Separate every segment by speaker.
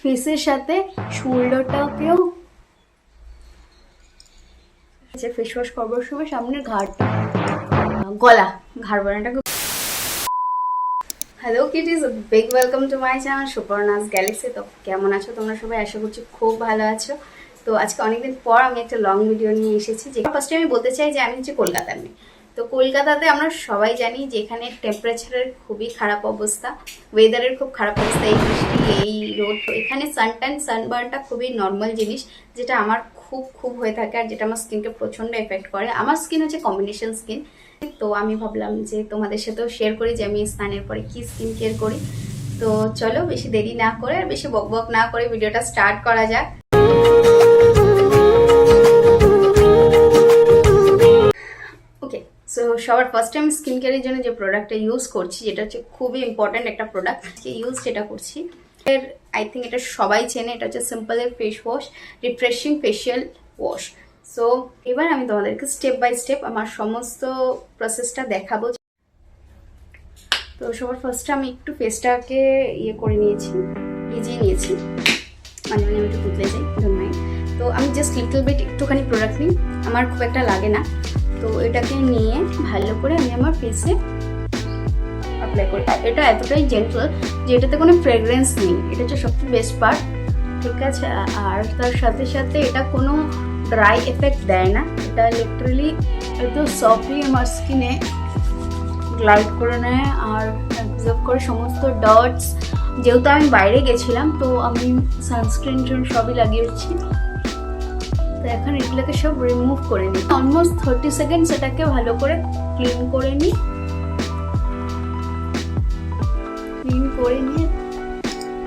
Speaker 1: ফেসের সাথে শোল্ডারটাকেও face wash করবার সময় সামনের ঘাড়টা গলা ঘাড় বানাটাকে। Hello kitties, big welcome to my channel Suparna's galaxy. তো কেমন আছো তোমরা সবাই? আশা করছি খুব ভালো আছো। তো আজকে অনেকদিন পর আমি একটা লং ভিডিও নিয়ে এসেছি। যে ফার্স্টে আমি বলতে চাই যে আমি হচ্ছে কলকাতার মেয়ে। তো কলকাতাতে আমরা সবাই জানি যে এখানে টেম্পারেচারের খুবই খারাপ অবস্থা, ওয়েদারের খুব খারাপ অবস্থা, এই বৃষ্টি এই রোদ। তো এখানে সানবার্নটা খুবই নর্মাল জিনিস, যেটা আমার খুব খুব হয়ে থাকে আর যেটা আমার স্কিনকে প্রচণ্ড এফেক্ট করে। আমার স্কিন হচ্ছে কম্বিনেশন স্কিন। তো আমি ভাবলাম যে তোমাদের সাথেও শেয়ার করি যে আমি স্নানের পরে কি স্কিন কেয়ার করি। তো চলো বেশি দেরি না করে আর বেশি বকবক না করে ভিডিওটা স্টার্ট করা যাক। ওকে, সো সবার ফার্স্ট টাইম স্কিন কেয়ারের জন্য যে প্রোডাক্টটা ইউজ করছি, যেটা হচ্ছে খুবই ইম্পর্ট্যান্ট একটা প্রোডাক্ট, ইউজ যেটা করছি এর আই থিঙ্ক এটা সবাই চেনে। এটা হচ্ছে সিম্পলের face wash, refreshing facial wash. So এবার আমি তোমাদেরকে স্টেপ বাই স্টেপ আমার সমস্ত প্রসেসটা দেখাবো। তো সবার ফার্স্টে আমি একটু ফেসটাকে করে নিয়েছি, ভিজিয়ে নিয়েছি। মাঝে মাঝে আমি একটু তুতলে যাই, ডোন্ট মাইন্ড। তো আমি জাস্ট লিটল বিট একটুখানি প্রোডাক্ট নিই, আমার খুব একটা লাগে না। তো এটাকে নিয়ে ভালো করে আমি আমার ফেসে অ্যাপ্লাই করি। এটা এতটাই জেন্টল যে এটাতে কোনো ফ্রেগরেন্স নেই, এটা হচ্ছে সবচেয়ে বেস্ট পার্ট, ঠিক আছে। আর তার সাথে সাথে এটা কোনো ড্রাই এফেক্ট দেয় না। এটা লিটারালি একটু সফটলি আমার স্কিনে গ্লাইড করে নেয় আর অ্যাবজর্ব করে সমস্ত ডটস। যেহেতু আমি বাইরে গেছিলাম তো আমি সানস্ক্রিন সবই লাগিয়েছি। তো এখন এগুলোকে সব রিমুভ করে নিই। অলমোস্ট 30 সেকেন্ডস এটাকে ভালো করে ক্লিন করে নিই।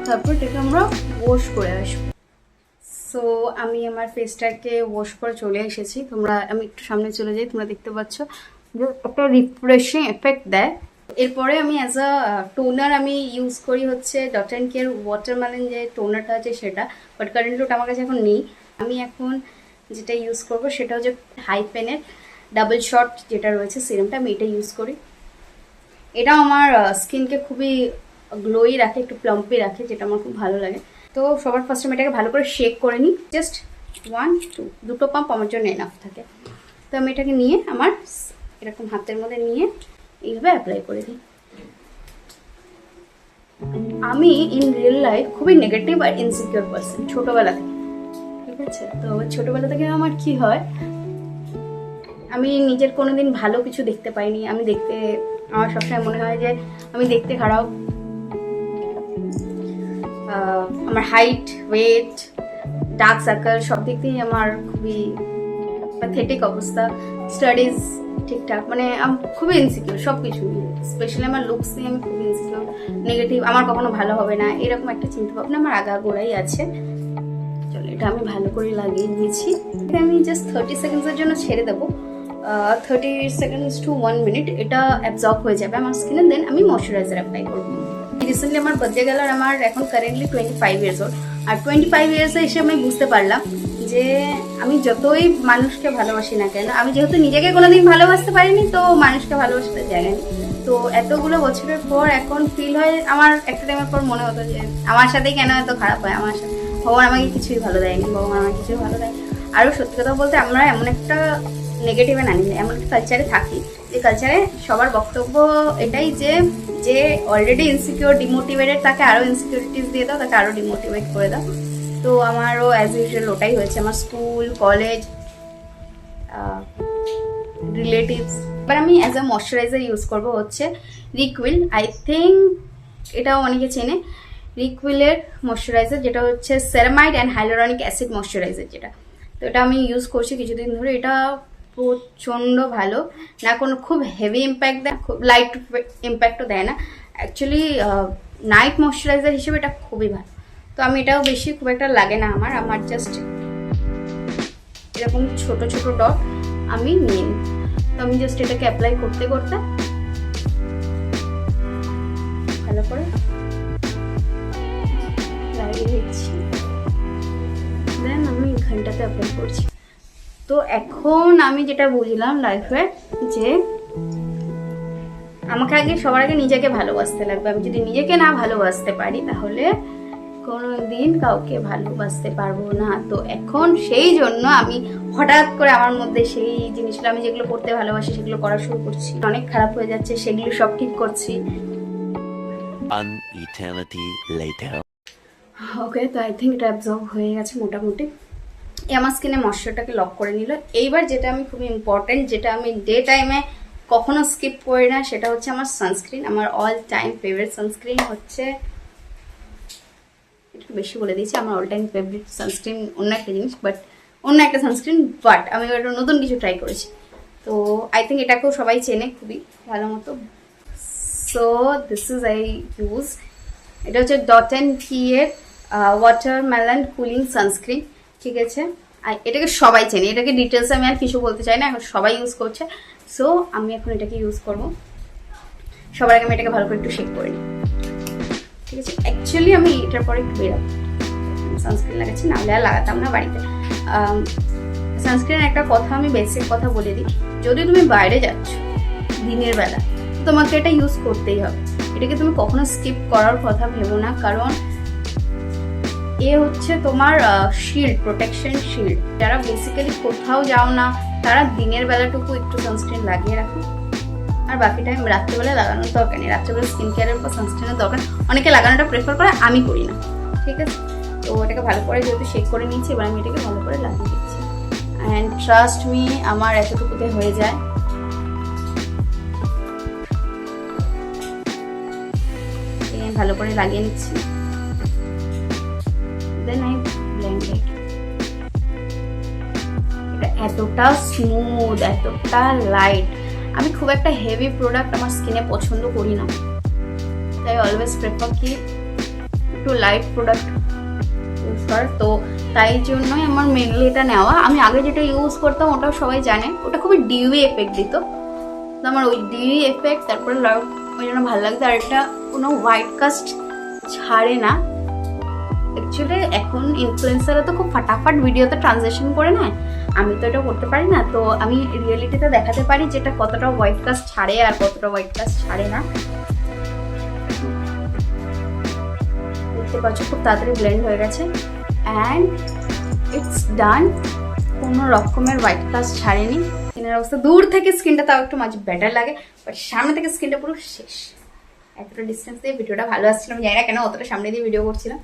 Speaker 1: তারপর এটাকে আমরা ওয়াশ করে আসবো। সো আমি আমার ফেসটাকে ওয়াশ করে চলে এসেছি। আমি একটু সামনে চলে যাই, তোমরা দেখতে পাচ্ছ যে একটা রিফ্রেশিং এফেক্ট দেয়। এরপরে আমি অ্যাজ আ টোনার আমি ইউজ করি হচ্ছে ডট অ্যান্ড কেয়ার ওয়াটারমেলন যে টোনারটা আছে সেটা, বাট কারেন্টলি ওটা আমার কাছে এখন নেই। আমি এখন যেটা ইউজ করব সেটা হচ্ছে হাইপেনের ডাবল শট যেটা রয়েছে সিরামটা, আমি এটা ইউজ করি। এটা আমার স্কিনকে খুবই গ্লোই রাখে, একটু প্লাম্পি রাখে, যেটা আমার খুব ভালো লাগে। তো সবার ফার্স্ট আমি এটাকে ভালো করে শেক করে নিই। জাস্ট 1 2 দুটো পাম্প আমার জন্য এনাফ থাকে। তো আমি এটাকে নিয়ে আমার এরকম হাতের মধ্যে নিয়ে এইভাবে অ্যাপ্লাই করে দিই। আমি ইন রিয়েল লাইফ খুবই নেগেটিভ আর ইনসিকিউর পারসন ছোটবেলা থেকে, ঠিক আছে। তো ছোটবেলা থেকে আমার কি হয়, আমি নিজের কোনোদিন ভালো কিছু দেখতে পাইনি। আমার সবসময় মনে হয় যে আমি দেখতে খারাপ। আমার হাইট, ওয়েট, ডার্ক সার্কেল সব দিক দিয়েই আমার খুবই প্যাথেটিক অবস্থা। স্টাডিজ ঠিকঠাক, মানে আমি খুবই ইনসিকিউর সব কিছু নিয়ে। স্পেশালি আমার লুকস নিয়ে আমি খুবই ইনসিকিউর, নেগেটিভ, আমার কখনো ভালো হবে না এরকম একটা চিন্তা ভাবনা আমার আগাগোড়াই আছে। চলো এটা আমি ভালো করে লাগিয়ে নিয়েছি। এটা আমি জাস্ট 30 সেকেন্ডসের জন্য ছেড়ে দেবো, 30 সেকেন্ডস টু 1 মিনিট। এটা অ্যাবজর্ব হয়ে যাবে আমার স্কিনে। দেন আমি ময়শ্চারাইজার অ্যাপ্লাই করবো। রিসেন্টলি আমার বার্থডে গেল আর আমার এখন কারেন্টলি 25 ইয়ার্স ওল্ড। আর 25 ইয়ার্সে এসে আমি বুঝতে পারলাম যে আমি যতই মানুষকে ভালোবাসি না কেন, আমি যেহেতু নিজেকে কোনোদিন ভালোবাসতে পারিনি, তো মানুষকে ভালোবাসতে জায়গা নেই। তো এতগুলো বছরের পর এখন ফিল হয়, আমার একটা টাইমের পর মনে হতো যে আমার সাথেই কেন এত খারাপ হয়, আমার সাথে ভগবান আমাকে কিছুই ভালো দেয়নি, ভগবান আমাকে কিছুই ভালো দেয়। আরও সত্যি কথা বলতে আমরা এমন একটা নেগেটিভে না নিলে এমন একটা কালচারে থাকি, যে কালচারে সবার বক্তব্য এটাই যে যে অলরেডি ইনসিকিউর ডিমোটিভেটেড তাকে আরও ইনসিকিউরিটিস দিয়ে দাও, তাকে আরও ডিমোটিভেট করে দাও। তো আমারও অ্যাজ ইউজুয়াল ওটাই হয়েছে। আমার স্কুল, কলেজ, রিলেটিভস। এবার আমি অ্যাজ আ ময়শ্চারাইজার ইউজ করবো হচ্ছে রিকুইল। আই থিঙ্ক এটাও অনেকে চেনে, রিকুইলের ময়শ্চারাইজার, যেটা হচ্ছে ceramide and hyaluronic acid moisturiser যেটা। তো এটা আমি ইউজ করছি কিছুদিন ধরে। এটা প্রচণ্ড ভালো, না কোনো খুব হেভি ইম্প্যাক্ট দেয়, খুব লাইট ইম্প্যাক্টও দেয় না। অ্যাকচুয়ালি নাইট ময়শ্চারাইজার হিসেবে এটা খুবই ভালো। তো আমি এটাও বেশি খুব একটা লাগে না আমার জাস্ট এরকম ছোট ছোট ডট আমি নিই। তো আমি জাস্ট এটাকে অ্যাপ্লাই করতে করতে ভালো করে লাগিয়ে দিচ্ছি। দেন আমি এখানটাতে অ্যাপ্লাই করছি। তো এখন আমি যেটা বুঝলাম লাইফে, যে আমাকে সবার আগে নিজেকে ভালোবাসতে লাগবে। আমি যদি নিজেকে না ভালোবাসতে পারি তাহলে কোনো দিন কাউকে ভালোবাসতে পারবো না। তো এখন সেই জন্য আমি হঠাৎ করে আমার মধ্যে সেই জিনিসগুলো, আমি যেগুলো করতে ভালোবাসি সেগুলো করা শুরু করছি। অনেক খারাপ হয়ে যাচ্ছে, সেগুলো সব ঠিক করছি।
Speaker 2: An eternity later.
Speaker 1: ওকে, তো আই থিঙ্ক এটা অ্যাবজর্ব হয়ে গেছে মোটামুটি। আমার স্কিনে ময়শ্চারটাকে লক করে নিল। এইবার যেটা আমি খুবই ইম্পর্টেন্ট, যেটা আমি ডে টাইমে কখনো স্কিপ করি না, সেটা হচ্ছে আমার সানস্ক্রিন। আমার অল টাইম ফেভারিট সানস্ক্রিন হচ্ছে, একটু বেশি বলে দিয়েছি, আমার অল টাইম ফেভারিট সানস্ক্রিন অন্য একটা জিনিস, অন্য একটা সানস্ক্রিন, বাট আমি একটা নতুন কিছু ট্রাই করেছি। তো আই থিঙ্ক এটাকেও সবাই চেনে খুবই ভালো মতো। So this is I use, এটা হচ্ছে ডট অ্যান্ড কি এর ওয়াটারমেলন কুলিং সানস্ক্রিন, ঠিক আছে। আর এটাকে সবাই চেনে, এটাকে ডিটেলসে আমি আর কিছু বলতে চাই না, এখন সবাই ইউজ করছে। সো আমি এখন এটাকে ইউজ করব। সবার আগে আমি এটাকে ভালো করে একটু শেক করে নিই, ঠিক আছে। অ্যাকচুয়ালি আমি এটার পরে একটু বেরোবো, সানস্ক্রিন লাগাচ্ছি, নাহলে আর লাগাতাম না বাড়িতে। সানস্ক্রিনের একটা কথা, আমি বেসিক কথা বলে দিই, যদি তুমি বাইরে যাচ্ছ দিনের বেলা, তোমাকে এটা ইউজ করতেই হবে। এটাকে তুমি কখনো স্কিপ করার কথা ভেবো না, কারণ এ হচ্ছে তোমার শিল্ড, প্রোটেকশন শিল্ড। যারা বেসিক্যালি কোথাও যাও না, তারা দিনের বেলাটুকু একটু সানস্ক্রিন লাগিয়ে রাখো, আর বাকি টাইম রাত্রেবেলা লাগানোর দরকার নেই। রাত্রেবেলা স্কিন কেয়ারের উপর সানস্ক্রিনের দরকার, অনেকে লাগানোটা প্রেফার করে, আমি করি না, ঠিক আছে। তো এটাকে ভালো করে যেহেতু শেক করে নিয়েছি, এবার আমি এটাকে ভালো করে লাগিয়ে দিচ্ছি। অ্যান্ড ট্রাস্ট মি, আমার এতটুকুতে হয়ে যায়। ভালো করে লাগিয়ে নিচ্ছি, দেন আই ব্লেন্ড ইট। এটা এতটা স্মুথ, এতটা লাইট। আমি খুব একটা হেভি প্রোডাক্ট আমার স্কিনে পছন্দ করি না, তাই অলওয়েজ প্রেফার কি একটু লাইট প্রোডাক্ট ইউজ করার। তো তাই জন্যই আমার মেনলি এটা নেওয়া। আমি আগে যেটা ইউজ করতাম ওটাও সবাই জানে, ওটা খুবই ডিউই এফেক্ট দিত। তো আমার ওই ডিউই এফেক্ট, তারপরে ওই জন্য ভালো লাগতো। আর এটা কোনো হোয়াইট কাস্ট ছাড়ে না। অ্যাকচুয়ালি এখন ইনফ্লুয়েন্সাররা তো খুব ফাটাফাট ভিডিওতে ট্রানজেকশন করে নেয়, আমি তো এটা করতে পারি না। তো আমি রিয়েলিটিতে দেখাতে পারি যেটা কতটা হোয়াইট কাস্ট ছাড়ে আর কতটা হোয়াইট কাস্ট ছাড়ে না। দেখতে পাচ্ছ খুব তাড়াতাড়ি ব্লেন্ড হয়ে গেছে, অ্যান্ড ইটস ডান। কোনো রকমের হোয়াইট কাস্ট ছাড়েনি। স্কিনের অবস্থা দূর থেকে স্কিনটা তাও একটু মাঝে বেটার লাগে, বাট সামনে থেকে স্কিনটা পুরো শেষ। এতটা ডিস্টেন্স দিয়ে ভিডিওটা ভালো আসছিল, আমি জানি না কেন অতটা সামনে দিয়ে ভিডিও করছিলাম।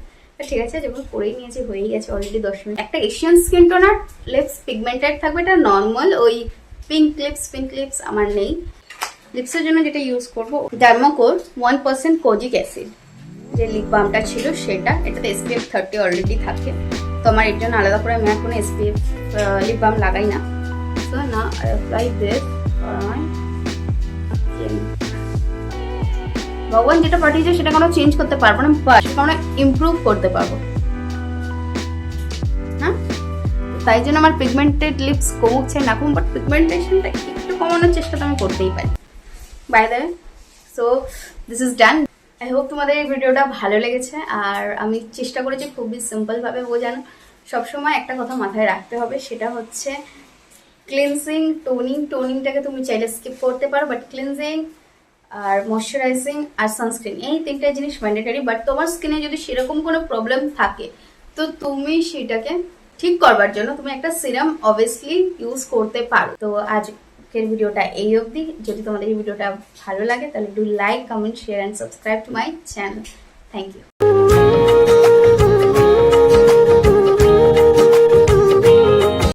Speaker 1: ঠিক আছে, যেমন করেই নিয়েছি, হয়েই গেছে অলরেডি 10 মিনিট। একটা Asian skin toner, lips pigmented থাকবে, এটা নর্মাল ওই পিঙ্ক লিপস আমার নেই। লিপসের জন্য যেটা ইউজ করবো, ডার্মাকোর 1% কোজিক অ্যাসিড, যে লিপ বামটা ছিল সেটা। এটাতে SPF 30 অলরেডি থাকে, তো আমার এর জন্য আলাদা করে আমি আর কোনো SPF লিপ বাম লাগাই না। সো না, I apply this for my skin. ভগবান যেটা পাঠিয়েছে সেটা কোনো চেঞ্জ করতে পারবো না, বাট সেটা আমরা ইমপ্রুভ করতে পারবো, হ্যাঁ। তাই জন্য আমার পিগমেন্টেড লিপস কমছে না কম, বাট পিগমেন্টেশনটা একটু কমানোর চেষ্টা তো আমি করতেই পারি। By the way, so this is done. I hope তোমাদের এই ভিডিওটা ভালো লেগেছে। আর আমি চেষ্টা করেছি খুবই সিম্পলভাবে বোঝানো। সবসময় একটা কথা মাথায় রাখতে হবে, সেটা হচ্ছে ক্লিনজিং, টোনিংটাকে তুমি চাইলে স্কিপ করতে পারো, বাট ক্লিনজিং আর ময়শ্চারাইজিং আর সানস্ক্রিন, এই তিনটা জিনিস ম্যান্ডেটরি। বাট তোমার স্কিনে যদি সেরকম কোনো প্রবলেম থাকে, তো তুমি সেটাকে ঠিক করবার জন্য তুমি একটা সিরাম অবভিয়াসলি ইউজ করতে পারো। তো আজকের ভিডিওটা এই অবধি। যদি তোমাদের এই ভিডিওটা ভালো লাগে তাহলে do like, comment, share and subscribe to my channel. Thank you.